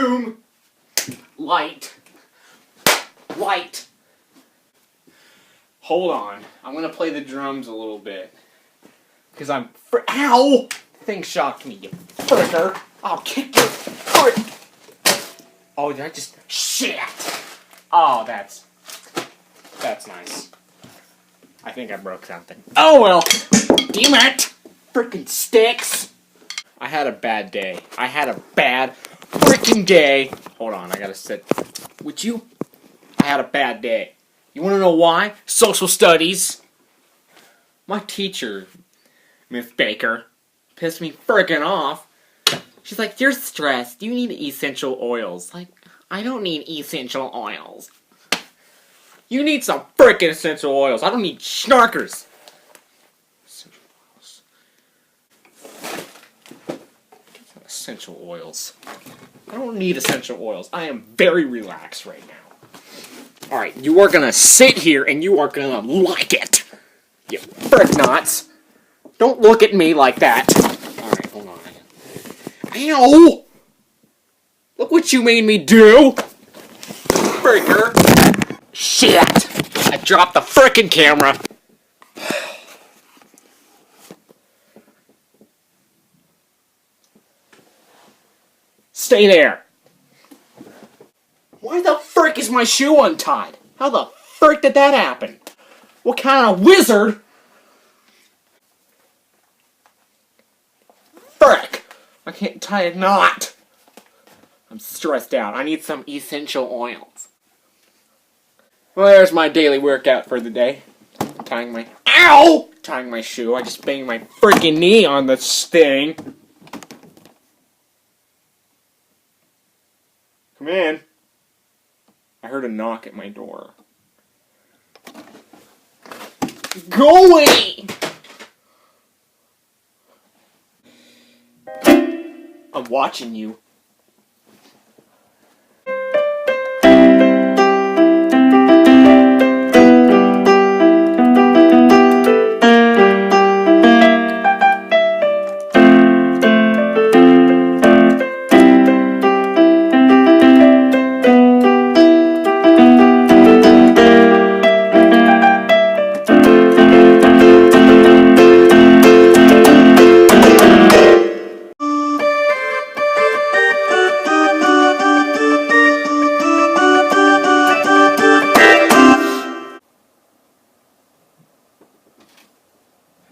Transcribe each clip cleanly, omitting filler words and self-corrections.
Boom! Light. Light. Hold on. I'm gonna play the drums a little bit. Because I'm Ow! Thing shocked me, you fricker. I'll kick your frick. Oh, did I just... Shit! Oh, that's nice. I think I broke something. Oh well! Damn it! Frickin' sticks! I had a bad day. I had a bad frickin' day. Hold on, I gotta sit. Would you? I had a bad day. You wanna know why? Social studies. My teacher, Miss Baker, pissed me frickin' off. She's like, you're stressed. You need essential oils. Like, I don't need essential oils. You need some frickin' essential oils. I don't need snarkers. Essential oils. I don't need essential oils. I am very relaxed right now. Alright, you are gonna sit here and you are gonna like it. You frick knots. Don't look at me like that. Alright, hold on. Ow! Look what you made me do! Fricker. Shit! I dropped the frickin' camera. Stay there. Why the frick is my shoe untied? How the frick did that happen? What kind of wizard? Frick! I can't tie a knot. I'm stressed out. I need some essential oils. Well, there's my daily workout for the day. Tying my... Ow! Tying my shoe. I just banged my freaking knee on this thing. Come in. I heard a knock at my door. Go away! I'm watching you.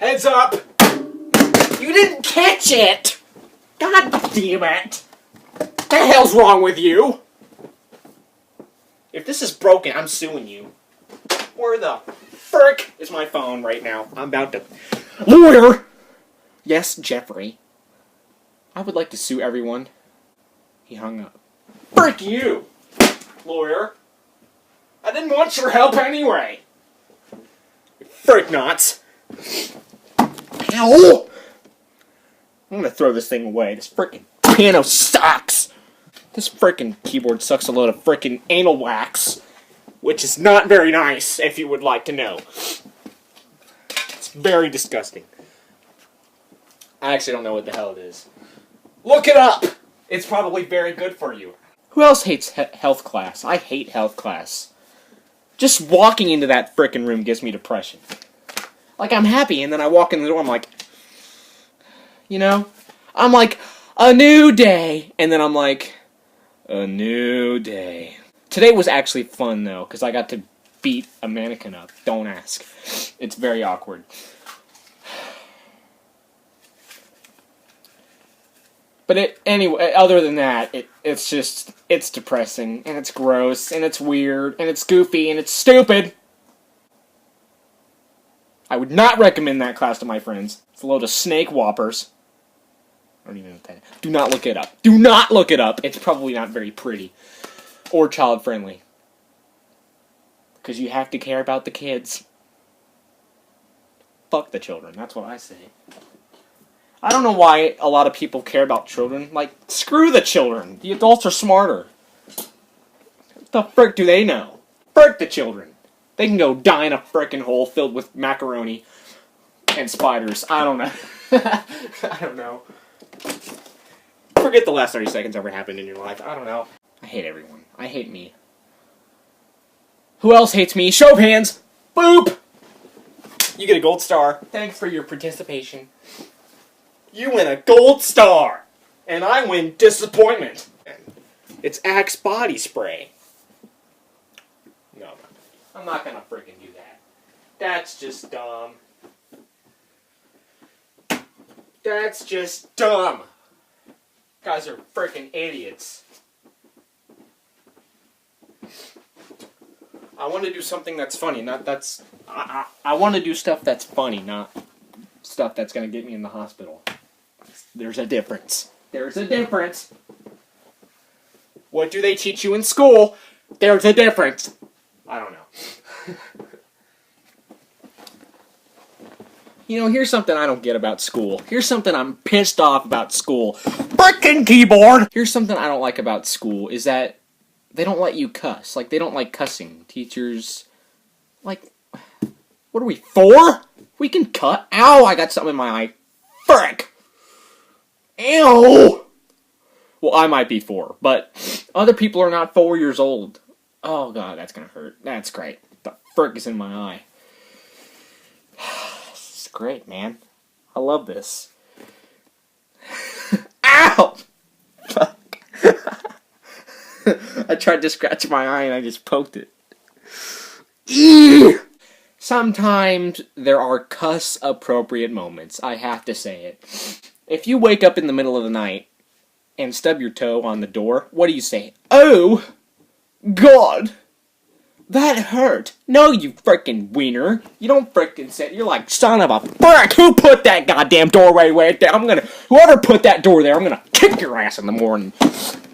Heads up! You didn't catch it! God damn it! What the hell's wrong with you? If this is broken, I'm suing you. Where the frick is my phone right now? I'm about to... Lawyer! Yes, Jeffrey. I would like to sue everyone. He hung up. Frick you! Lawyer. I didn't want your help anyway. Frick knots. Ow! I'm gonna throw this thing away. This frickin' piano sucks! This frickin' keyboard sucks a load of frickin' anal wax. Which is not very nice, if you would like to know. It's very disgusting. I actually don't know what the hell it is. Look it up! It's probably very good for you. Who else hates health class? I hate health class. Just walking into that frickin' room gives me depression. Like, I'm happy, and then I walk in the door, I'm like, you know? I'm like, a new day! And then I'm like, a new day. Today was actually fun, though, because I got to beat a mannequin up. Don't ask. It's very awkward. But anyway, other than that, it's depressing, and it's gross, and it's weird, and it's goofy, and it's stupid! I would not recommend that class to my friends. It's a load of snake whoppers. I don't even know what that is. Do not look it up. Do not look it up! It's probably not very pretty. Or child-friendly. Because you have to care about the kids. Fuck the children, that's what I say. I don't know why a lot of people care about children. Like, screw the children! The adults are smarter. What the frick do they know? Frick the children! They can go die in a frickin' hole filled with macaroni and spiders. I don't know. I don't know. forget the last 30 seconds ever happened in your life. I don't know. I hate everyone. I hate me. Who else hates me? Show of hands! Boop! You get a gold star. Thanks for your participation. You win a gold star! And I win disappointment. It's Axe body spray. No, I'm not gonna freaking do that. That's just dumb. That's just dumb. Guys are freaking idiots. I want to do something that's funny, not that's... I want to do stuff that's funny, not stuff that's going to get me in the hospital. There's a difference. There's a difference. What do they teach you in school? There's a difference. I don't know. You know, here's something I don't get about school. Here's something I'm pissed off about school. Frickin' keyboard! Here's something I don't like about school, is that they don't let you cuss. Like, they don't like cussing. Teachers, like, what are we, 4? We can cut. Ow, I got something in my eye. Frick! Ew! Well, I might be 4, but other people are not 4 years old. Oh, God, that's gonna hurt. That's great. The frick is in my eye. This is great, man. I love this. Ow! Fuck. I tried to scratch my eye and I just poked it. Eee! Sometimes there are cuss-appropriate moments. I have to say it. If you wake up in the middle of the night and stub your toe on the door, what do you say? Oh! God! That hurt! No, you frickin' wiener! You don't frickin' say it. You're like, son of a frick! Who put that goddamn doorway right there? Whoever put that door there, I'm gonna kick your ass in the morning.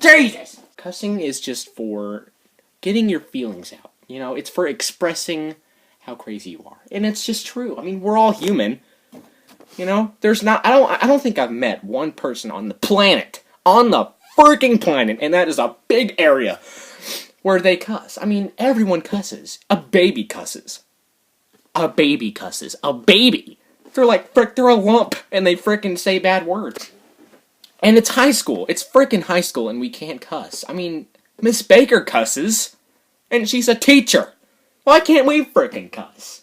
Jesus! Cussing is just for getting your feelings out. You know, it's for expressing how crazy you are. And it's just true. I mean, we're all human. You know, I don't think I've met one person on the planet, freaking planet, and that is a big area, where they cuss. I mean, everyone cusses. A baby cusses. A baby cusses. A baby! They're like, frick, they're a lump, and they frickin' say bad words. And it's high school. It's frickin' high school, and we can't cuss. I mean, Miss Baker cusses, and she's a teacher. Why can't we frickin' cuss?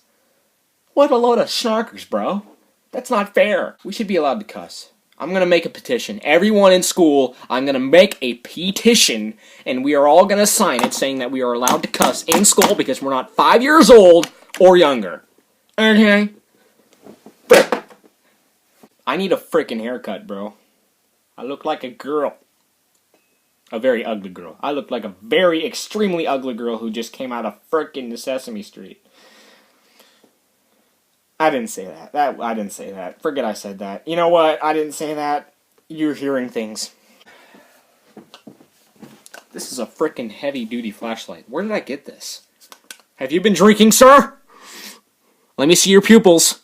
What a load of snarkers, bro. That's not fair. We should be allowed to cuss. I'm gonna make a petition. Everyone in school, I'm gonna make a petition, and we are all gonna sign it saying that we are allowed to cuss in school because we're not 5 years old or younger. Okay? Frick. I need a frickin' haircut, bro. I look like a girl. A very ugly girl. I look like a very extremely ugly girl who just came out of frickin' Sesame Street. I didn't say that. I didn't say that. Forget I said that. You know what? I didn't say that. You're hearing things. This is a frickin' heavy-duty flashlight. Where did I get this? Have you been drinking, sir? Let me see your pupils.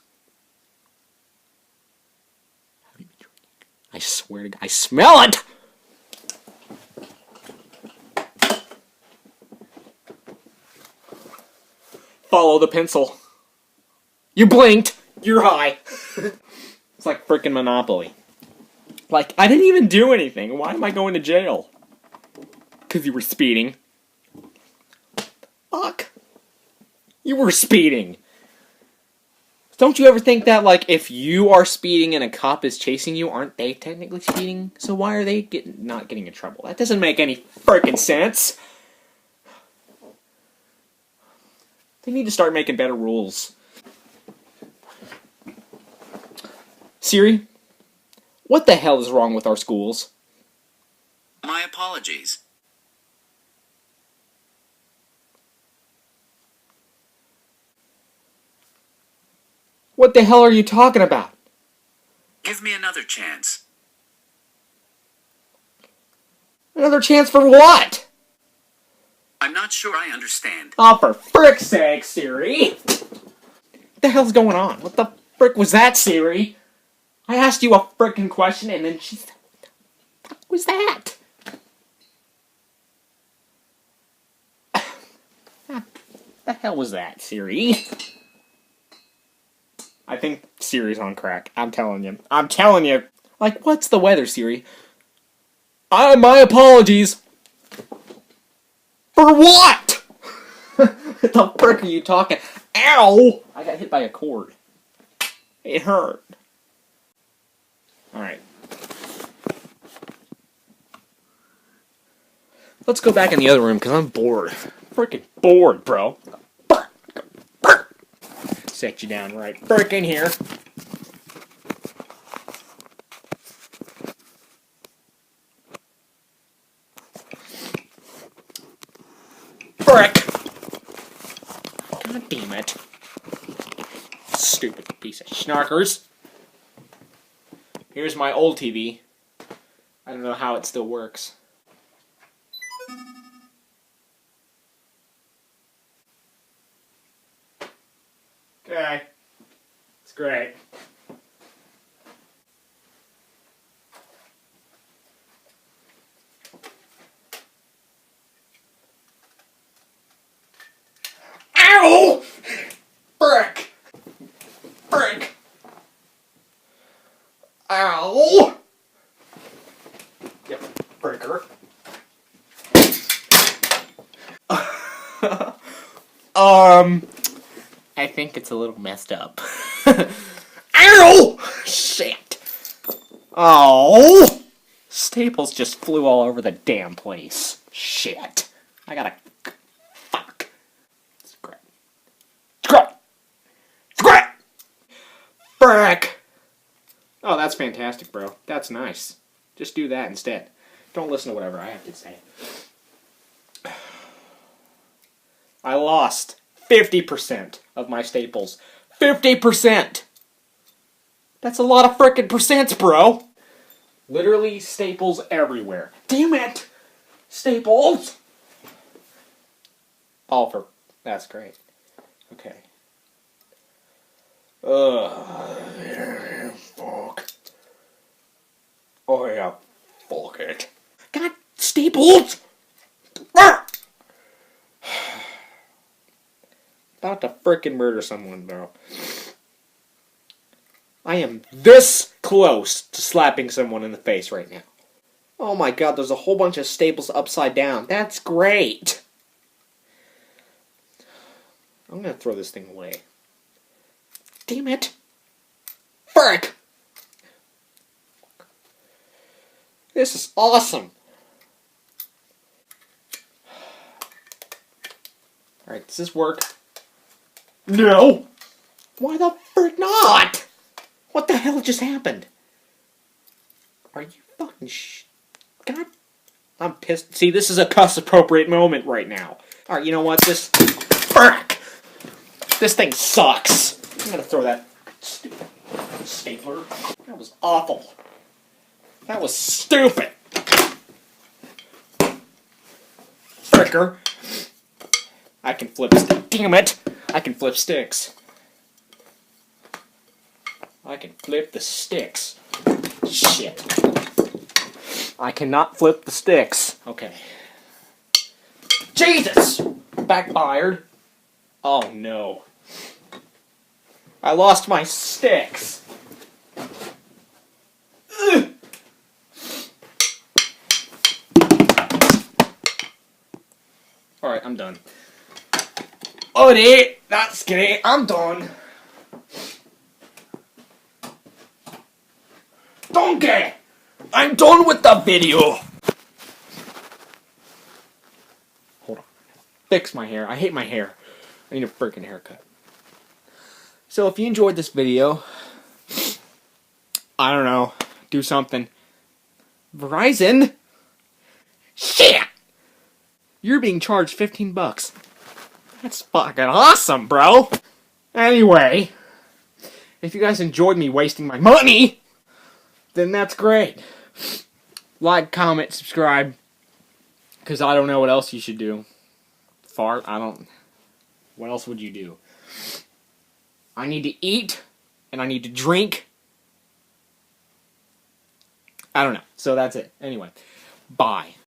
Have you been drinking? I swear to God. I smell it! Follow the pencil. You blinked. You're high. It's like frickin' Monopoly. Like, I didn't even do anything. Why am I going to jail? Because you were speeding. Fuck. You were speeding. Don't you ever think that, like, if you are speeding and a cop is chasing you, aren't they technically speeding? So why are they not getting in trouble? That doesn't make any frickin' sense. They need to start making better rules. Siri, what the hell is wrong with our schools? My apologies. What the hell are you talking about? Give me another chance. Another chance for what? I'm not sure I understand. Oh, for frick's sake, Siri! What the hell's going on? What the frick was that, Siri? I asked you a frickin' question and then she said, what the fuck was that? What the hell was that, Siri? I think Siri's on crack. I'm telling you. I'm telling you. Like, what's the weather, Siri? My apologies. For what? What the frick are you talking? Ow! I got hit by a cord. It hurt. Alright. Let's go back in the other room because I'm bored. Freaking bored, bro. Set you down right frickin' here. Frick! God damn it. Stupid piece of snarkers. Here's my old TV. I don't know how it still works. Okay. It's great. Ow! Frick! Frick! Ow! Yep, fricker. I think it's a little messed up. Ow! Shit! Oh! Staples just flew all over the damn place. Shit. I gotta... Fuck. Scrap. Scrap! Scrap! Frick! Oh, that's fantastic, bro. That's nice. Just do that instead. Don't listen to whatever I have to say. I lost 50% of my staples. 50%! That's a lot of frickin' percents, bro! Literally staples everywhere. Damn it! Staples! All for... That's great. Okay. Fuck. Oh yeah, fuck it. God, staples! About to frickin' murder someone, bro. I am this close to slapping someone in the face right now. Oh my god, there's a whole bunch of staples upside down. That's great! I'm gonna throw this thing away. Damn it! Frick! This is awesome! Alright, does this work? No! Why the frick not? What the hell just happened? Are you fucking God... I'm pissed. See, this is a cuss-appropriate moment right now. Alright, you know what? This... Frick! This thing sucks. I'm gonna throw that stupid stapler. That was awful. That was stupid. Fricker. I can flip damn it! I can flip sticks. I can flip the sticks. Shit. I cannot flip the sticks. Okay. Jesus! Backfired. Oh no. I lost my sticks. Ugh. Alright, I'm done. Alright, that's great. I'm done. Donkey! I'm done with the video! Hold on. Fix my hair. I hate my hair. I need a freaking haircut. So if you enjoyed this video, I don't know, do something. Verizon? Shit! You're being charged 15 bucks. That's fucking awesome, bro! Anyway, if you guys enjoyed me wasting my money, then that's great. Like, comment, subscribe, because I don't know what else you should do. Fart? I don't... What else would you do? I need to eat, and I need to drink. I don't know. So that's it. Anyway, bye.